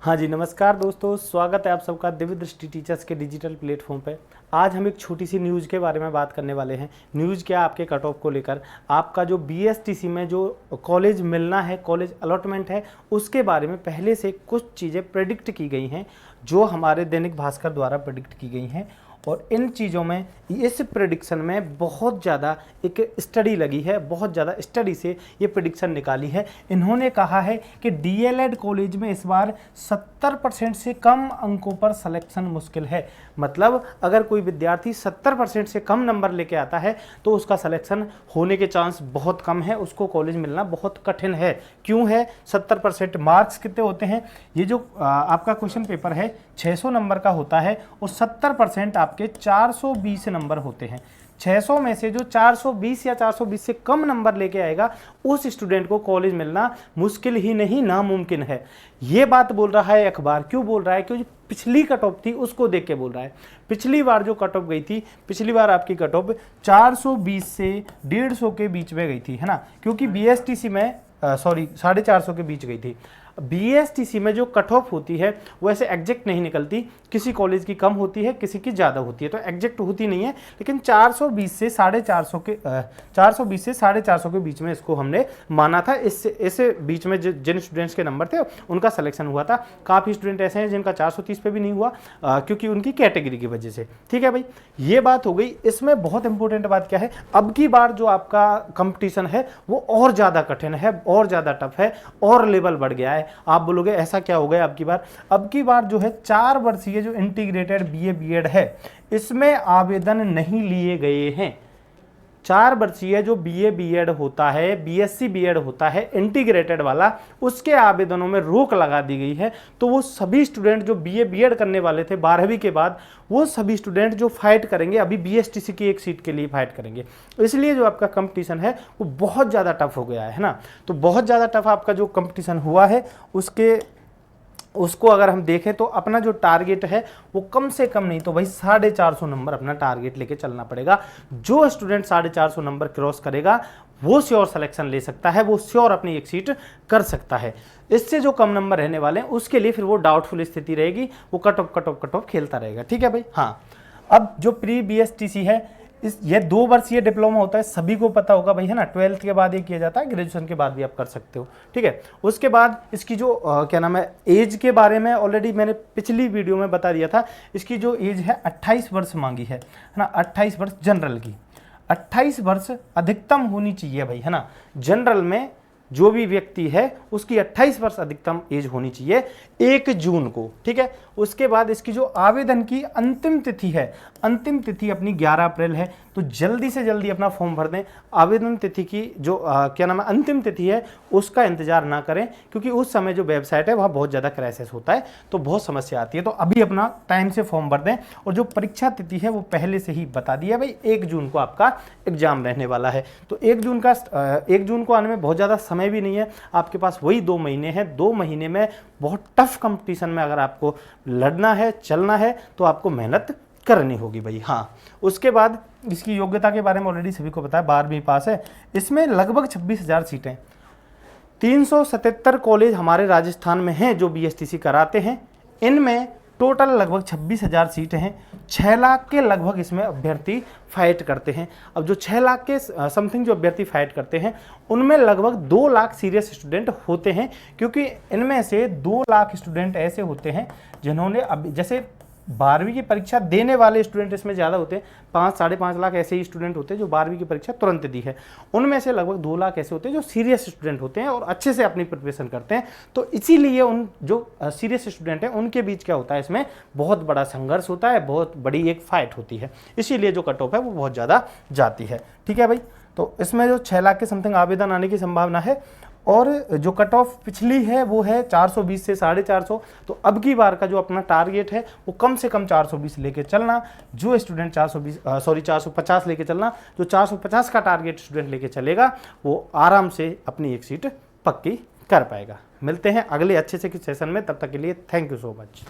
हाँ जी, नमस्कार दोस्तों, स्वागत है आप सबका दिव्य दृष्टि टीचर्स के डिजिटल प्लेटफॉर्म पे। आज हम एक छोटी सी न्यूज़ के बारे में बात करने वाले हैं। न्यूज़ क्या, आपके कट ऑफ को लेकर आपका जो बीएसटीसी में जो कॉलेज मिलना है, कॉलेज अलॉटमेंट है, उसके बारे में पहले से कुछ चीज़ें प्रेडिक्ट की गई हैं, जो हमारे दैनिक भास्कर द्वारा प्रेडिक्ट की गई हैं। और इन चीज़ों में, इस प्रेडिक्शन में बहुत ज़्यादा एक स्टडी लगी है, बहुत ज़्यादा स्टडी से ये प्रेडिक्शन निकाली है। इन्होंने कहा है कि डीएलएड कॉलेज में इस बार 70% से कम अंकों पर सिलेक्शन मुश्किल है। मतलब अगर कोई विद्यार्थी 70% से कम नंबर लेके आता है तो उसका सिलेक्शन होने के चांस बहुत कम है, उसको कॉलेज मिलना बहुत कठिन है। क्यों है? 70% मार्क्स कितने होते हैं? ये जो आपका क्वेश्चन पेपर है 600 नंबर का होता है और 70% आपके 420 नंबर होते हैं। 600 में से जो 420 या 420 से कम नंबर लेके आएगा उस स्टूडेंट को कॉलेज मिलना मुश्किल ही नहीं, नामुमकिन है। ये बात बोल रहा है अखबार। क्यों बोल रहा है? क्योंकि पिछली कट ऑफ थी उसको देख के बोल रहा है। पिछली बार जो कट ऑफ गई थी, पिछली बार आपकी कट ऑफ 420 से 150 के बीच में गई थी, है ना। क्योंकि बीएसटीसी में 450 के बीच गई थी। बीएसटीसी में जो कट ऑफ होती है वो ऐसे एग्जैक्ट नहीं निकलती, किसी कॉलेज की कम होती है, किसी की ज़्यादा होती है, तो एग्जैक्ट होती नहीं है। लेकिन 420 से 450 के बीच में इसको हमने माना था। इससे बीच में जिन स्टूडेंट्स के नंबर थे उनका सिलेक्शन हुआ था। काफ़ी स्टूडेंट ऐसे हैं जिनका 430 पे भी नहीं हुआ, क्योंकि उनकी कैटेगरी की वजह से। ठीक है भाई, ये बात हो गई। इसमें बहुत इंपॉर्टेंट बात क्या है, अब की बार जो आपका कंपटीशन है वो और ज़्यादा कठिन है, और ज़्यादा टफ है, और लेवल बढ़ गया है। आप बोलोगे ऐसा क्या हो गया अब की बार जो है 4 वर्षीय जो इंटीग्रेटेड बीए बीएड है, इसमें आवेदन नहीं लिए गए हैं। 4 वर्षीय जो बीए बीएड होता है, बीएससी बीएड होता है इंटीग्रेटेड वाला, उसके आवेदनों में रोक लगा दी गई है। तो वो सभी स्टूडेंट जो बीए बीएड करने वाले थे 12वीं के बाद, वो सभी स्टूडेंट जो फाइट करेंगे अभी बीएसटीसी की एक सीट के लिए फाइट करेंगे। इसलिए जो आपका कंपटीशन है वो बहुत ज़्यादा टफ हो गया है ना। तो बहुत ज़्यादा टफ आपका जो कंपटीशन हुआ है उसको अगर हम देखें तो अपना जो टारगेट है वो कम से कम नहीं तो भाई 450 नंबर अपना टारगेट लेके चलना पड़ेगा। जो स्टूडेंट 450 नंबर क्रॉस करेगा वो श्योर सिलेक्शन ले सकता है, वो श्योर अपनी एक सीट कर सकता है। इससे जो कम नंबर रहने वाले हैं उसके लिए फिर वो डाउटफुल स्थिति रहेगी, वो कट ऑफ खेलता रहेगा। ठीक है भाई। हाँ, अब जो प्री बीएसटीसी है, ये 2 वर्षीय डिप्लोमा होता है, सभी को पता होगा भाई, है ना। 12th के बाद ये किया जाता है, ग्रेजुएशन के बाद भी आप कर सकते हो। ठीक है। उसके बाद इसकी जो क्या नाम है, एज के बारे में ऑलरेडी मैंने पिछली वीडियो में बता दिया था। इसकी जो एज है 28 वर्ष मांगी है ना। 28 वर्ष जनरल की, 28 वर्ष अधिकतम होनी चाहिए भाई, है ना। जनरल में जो भी व्यक्ति है उसकी 28 वर्ष अधिकतम एज होनी चाहिए 1 जून को। ठीक है। उसके बाद इसकी जो आवेदन की अंतिम तिथि है, अंतिम तिथि अपनी 11 अप्रैल है। तो जल्दी से जल्दी अपना फॉर्म भर दें। आवेदन तिथि की जो क्या नाम है, अंतिम तिथि है, उसका इंतजार ना करें, क्योंकि उस समय जो वेबसाइट है वहाँ बहुत ज़्यादा क्राइसिस होता है, तो बहुत समस्या आती है। तो अभी अपना टाइम से फॉर्म भर दें। और जो परीक्षा तिथि है वो पहले से ही बता दिया भाई, 1 जून को आपका एग्जाम रहने वाला है। तो 1 जून को आने में बहुत ज़्यादा समय भी नहीं है, आपके पास वही 2 महीने हैं। 2 महीने में बहुत टफ कंपटीशन में अगर आपको लड़ना है, चलना है, तो आपको मेहनत करनी होगी भाई। हाँ, उसके बाद इसकी योग्यता के बारे में ऑलरेडी सभी को पता है, 12वीं पास है। इसमें लगभग 26,000 सीटें, 377 कॉलेज हमारे राजस्थान में हैं जो बीएसटीसी कराते हैं। इनमें टोटल लगभग 26,000 सीटें हैं। 6 लाख के लगभग इसमें अभ्यर्थी फाइट करते हैं। अब जो 6 लाख के समथिंग जो अभ्यर्थी फाइट करते हैं, उनमें लगभग 2 लाख सीरियस स्टूडेंट होते हैं, क्योंकि इनमें से 2 लाख स्टूडेंट ऐसे होते हैं जिन्होंने अभी, जैसे 12वीं की परीक्षा देने वाले स्टूडेंट इसमें ज़्यादा होते हैं, 5-5.5 लाख ऐसे ही स्टूडेंट होते हैं जो 12वीं की परीक्षा तुरंत दी है। उनमें से लगभग 2 लाख ऐसे होते हैं जो सीरियस स्टूडेंट होते हैं और अच्छे से अपनी प्रिपरेशन करते हैं। तो इसीलिए उन जो सीरियस स्टूडेंट हैं उनके बीच क्या होता है, इसमें बहुत बड़ा संघर्ष होता है, बहुत बड़ी एक फाइट होती है। इसीलिए जो कट ऑफ है वो बहुत ज़्यादा जाती है। ठीक है भाई। तो इसमें जो 6 लाख के समथिंग आवेदन आने की संभावना है। और जो कट ऑफ पिछली है वो है 420 से 450। तो अब की बार का जो अपना टारगेट है वो कम से कम 420 लेके चलना। जो स्टूडेंट 450 लेके चलना, जो 450 का टारगेट स्टूडेंट लेके चलेगा वो आराम से अपनी एक सीट पक्की कर पाएगा। मिलते हैं अगले अच्छे से सेशन में, तब तक के लिए थैंक यू सो मच।